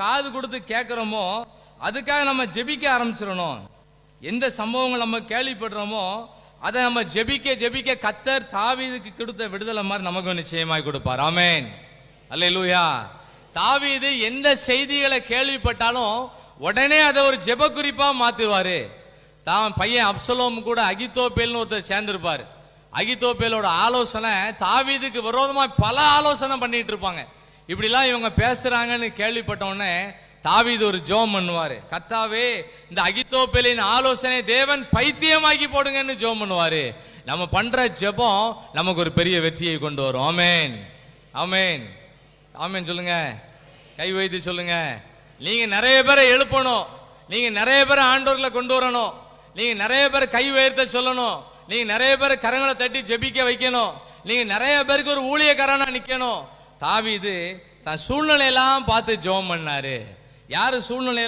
காது கொடுத்து கேட்கிறோமோ அதுக்காக நம்ம ஜெபிக்க ஆரம்பிச்சிடணும். எந்த சம்பவங்கள் நம்ம கேள்விப்படுறோமோ அதை நம்ம ஜெபிக்க ஜெபிக்க கர்த்தர் தாவீதுக்கு கொடுத்த விடுதலை மாதிரி நமக்கு நிச்சயமாய் கொடுப்பார். ஆமென், அல்லேலூயா. தாவீது எந்த செய்திகளை கேள்விப்பட்டாலும் உடனே அதை ஒரு ஜெப குறிப்பா மாத்துவாரு. தான் பையன் அப்சலோம் கூட அகித்தோப்பேல்னு ஒருத்தர் சேர்ந்திருப்பாரு. அகித்தோப்பேலோட ஆலோசனை தாவீதுக்கு விரோதமா பல ஆலோசனை பண்ணிட்டு இருப்பாங்க. இப்படிலாம் இவங்க பேசுறாங்கன்னு கேள்விப்பட்ட உடனே தாவீது ஒரு ஜெபம் பண்ணுவாரு. கர்த்தாவே, இந்த அகித்தோப்பேலின் ஆலோசனை தேவன் பைத்தியமாக்கி போடுங்கன்னு ஜெபம் பண்ணுவாரு. நம்ம பண்ற ஜெபம் நமக்கு ஒரு பெரிய வெற்றியை கொண்டு வரும். ஆமென், ஆமென், ஆமென் சொல்லுங்க. கை வைத்து சொல்லுங்க. நீங்க நிறைய பேரை எழுப்பணும், நீங்க நிறைய பேரை ஆண்டவர்களை கொண்டு வரணும், நீங்க நிறைய பேரை கை உயர்த்த சொல்லணும், நீங்க நிறைய பேரை கரங்களை தட்டி ஜெபிக்க வைக்கணும், நீங்க நிறைய பேருக்கு ஒரு ஊழியக்காரனா நிக்கணும். தாவீது தன் சூழ்நிலையெல்லாம் பார்த்து ஜெபம் பண்ணாரு. யாரு சூழ்நிலையெல்லாம்